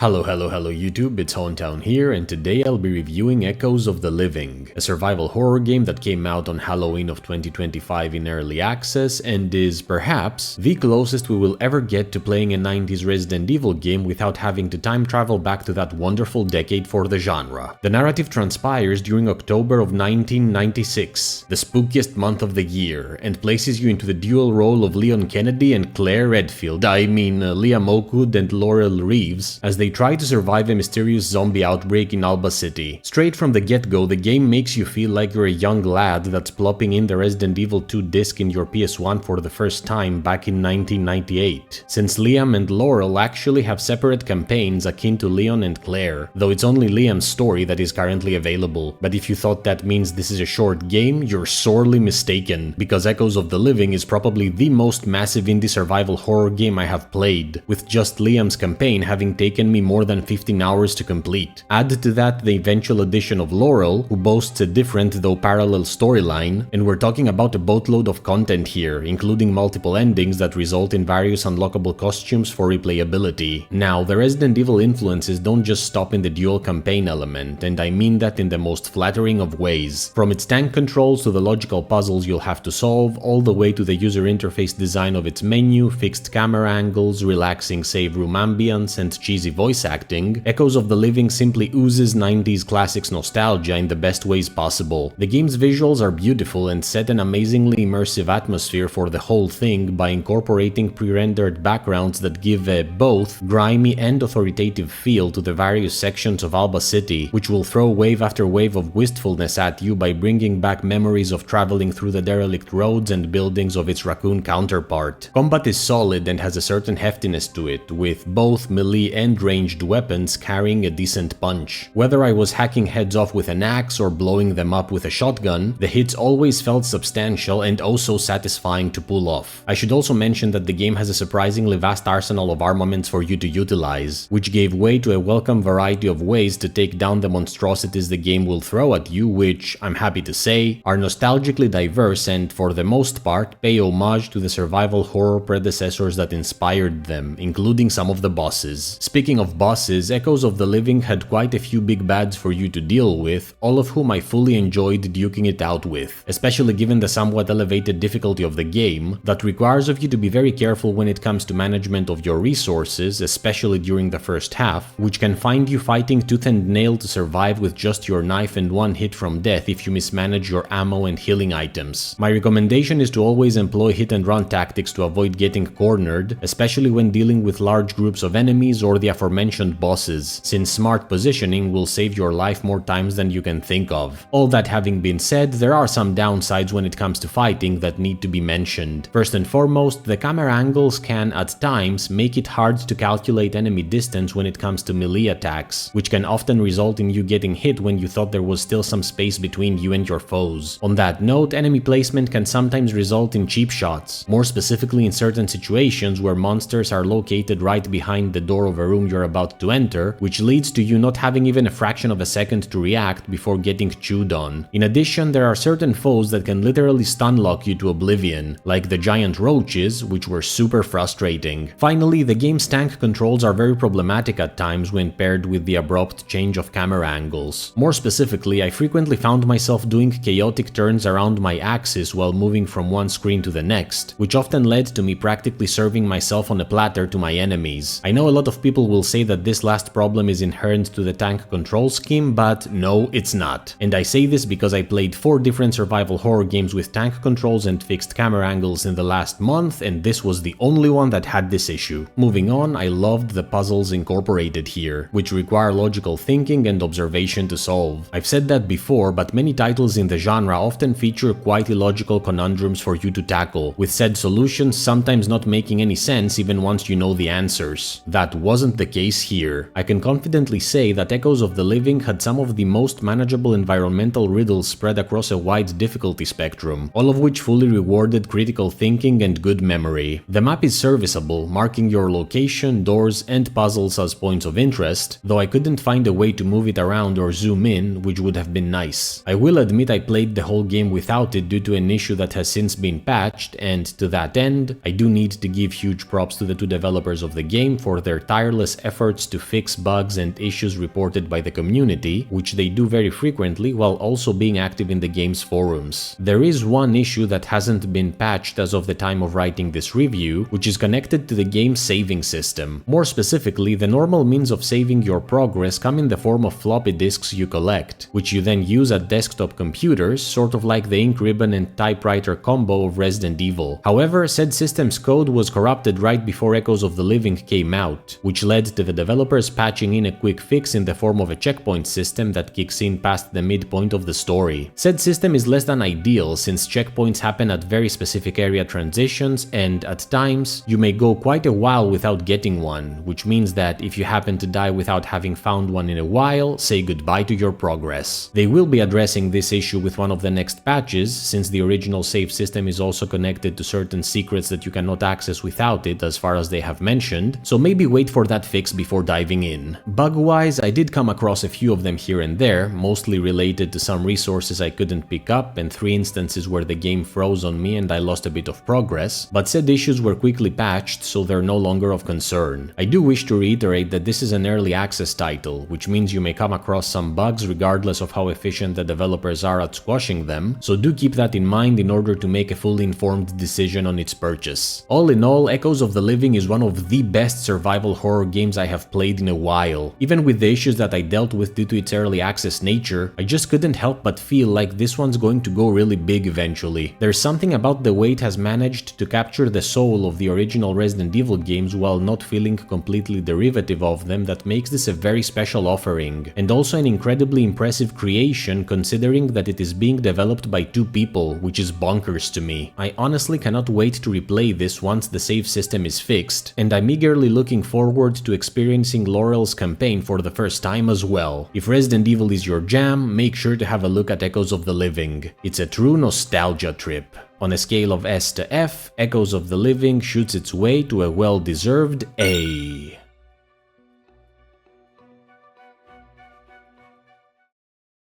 Hello YouTube, it's Hauntown here, and today I'll be reviewing Echoes of the Living, a survival horror game that came out on Halloween of 2025 in early access and is, perhaps, the closest we will ever get to playing a 90s Resident Evil game without having to time travel back to that wonderful decade for the genre. The narrative transpires during October of 1996, the spookiest month of the year, and places you into the dual role of Leon Kennedy and Claire Redfield, Liam Oakwood and Laurel Reaves, as they try to survive a mysterious zombie outbreak in Alba City. Straight from the get-go, the game makes you feel like you're a young lad that's plopping in the Resident Evil 2 disc in your PS1 for the first time back in 1998, since Liam and Laurel actually have separate campaigns akin to Leon and Claire, though it's only Liam's story that is currently available. But if you thought that means this is a short game, you're sorely mistaken, because Echoes of the Living is probably the most massive indie survival horror game I have played, with just Liam's campaign having taken me more than 15 hours to complete. Add to that the eventual addition of Laurel, who boasts a different though parallel storyline, and we're talking about a boatload of content here, including multiple endings that result in various unlockable costumes for replayability. Now, the Resident Evil influences don't just stop in the dual campaign element, and I mean that in the most flattering of ways. From its tank controls to the logical puzzles you'll have to solve, all the way to the user interface design of its menu, fixed camera angles, relaxing save room ambience, and cheesy voice acting, Echoes of the Living simply oozes 90s classics nostalgia in the best ways possible. The game's visuals are beautiful and set an amazingly immersive atmosphere for the whole thing by incorporating pre-rendered backgrounds that give a both grimy and authoritative feel to the various sections of Alba City, which will throw wave after wave of wistfulness at you by bringing back memories of traveling through the derelict roads and buildings of its raccoon counterpart. Combat is solid and has a certain heftiness to it, with both melee and ranged weapons carrying a decent punch. Whether I was hacking heads off with an axe or blowing them up with a shotgun, the hits always felt substantial and oh so satisfying to pull off. I should also mention that the game has a surprisingly vast arsenal of armaments for you to utilize, which gave way to a welcome variety of ways to take down the monstrosities the game will throw at you, which, I'm happy to say, are nostalgically diverse and, for the most part, pay homage to the survival horror predecessors that inspired them, including some of the bosses. Speaking of bosses, Echoes of the Living had quite a few big bads for you to deal with, all of whom I fully enjoyed duking it out with, especially given the somewhat elevated difficulty of the game, that requires of you to be very careful when it comes to management of your resources, especially during the first half, which can find you fighting tooth and nail to survive with just your knife and one hit from death if you mismanage your ammo and healing items. My recommendation is to always employ hit and run tactics to avoid getting cornered, especially when dealing with large groups of enemies or the aforementioned bosses, since smart positioning will save your life more times than you can think of. All that having been said, there are some downsides when it comes to fighting that need to be mentioned. First and foremost, the camera angles can, at times, make it hard to calculate enemy distance when it comes to melee attacks, which can often result in you getting hit when you thought there was still some space between you and your foes. On that note, enemy placement can sometimes result in cheap shots, more specifically in certain situations where monsters are located right behind the door of a room you're about to enter, which leads to you not having even a fraction of a second to react before getting chewed on. In addition, there are certain foes that can literally stun lock you to oblivion, like the giant roaches, which were super frustrating. Finally, the game's tank controls are very problematic at times when paired with the abrupt change of camera angles. More specifically, I frequently found myself doing chaotic turns around my axis while moving from one screen to the next, which often led to me practically serving myself on a platter to my enemies. I know a lot of people will say that this last problem is inherent to the tank control scheme, but no, it's not. And I say this because I played 4 different survival horror games with tank controls and fixed camera angles in the last month, and this was the only one that had this issue. Moving on, I loved the puzzles incorporated here, which require logical thinking and observation to solve. I've said that before, but many titles in the genre often feature quite illogical conundrums for you to tackle, with said solutions sometimes not making any sense even once you know the answers. That wasn't the case here. I can confidently say that Echoes of the Living had some of the most manageable environmental riddles spread across a wide difficulty spectrum, all of which fully rewarded critical thinking and good memory. The map is serviceable, marking your location, doors, and puzzles as points of interest, though I couldn't find a way to move it around or zoom in, which would have been nice. I will admit I played the whole game without it due to an issue that has since been patched, and to that end, I do need to give huge props to the 2 developers of the game for their tireless efforts efforts to fix bugs and issues reported by the community, which they do very frequently while also being active in the game's forums. There is one issue that hasn't been patched as of the time of writing this review, which is connected to the game's saving system. More specifically, the normal means of saving your progress come in the form of floppy disks you collect, which you then use at desktop computers, sort of like the ink ribbon and typewriter combo of Resident Evil. However, said system's code was corrupted right before Echoes of the Living came out, which led to the developers patching in a quick fix in the form of a checkpoint system that kicks in past the midpoint of the story. Said system is less than ideal since checkpoints happen at very specific area transitions, and at times you may go quite a while without getting one, which means that if you happen to die without having found one in a while, say goodbye to your progress. They will be addressing this issue with one of the next patches, since the original save system is also connected to certain secrets that you cannot access without it, as far as they have mentioned, so maybe wait for that fix before diving in. Bug-wise, I did come across a few of them here and there, mostly related to some resources I couldn't pick up and 3 instances where the game froze on me and I lost a bit of progress, but said issues were quickly patched, so they're no longer of concern. I do wish to reiterate that this is an early access title, which means you may come across some bugs regardless of how efficient the developers are at squashing them, so do keep that in mind in order to make a fully informed decision on its purchase. All in all, Echoes of the Living is one of the best survival horror games I have played in a while. Even with the issues that I dealt with due to its early access nature, I just couldn't help but feel like this one's going to go really big eventually. There's something about the way it has managed to capture the soul of the original Resident Evil games while not feeling completely derivative of them that makes this a very special offering, and also an incredibly impressive creation considering that it is being developed by 2 people, which is bonkers to me. I honestly cannot wait to replay this once the save system is fixed, and I'm eagerly looking forward to experiencing Laurel's campaign for the first time as well. If Resident Evil is your jam, make sure to have a look at Echoes of the Living. It's a true nostalgia trip. On a scale of S to F, Echoes of the Living shoots its way to a well-deserved A.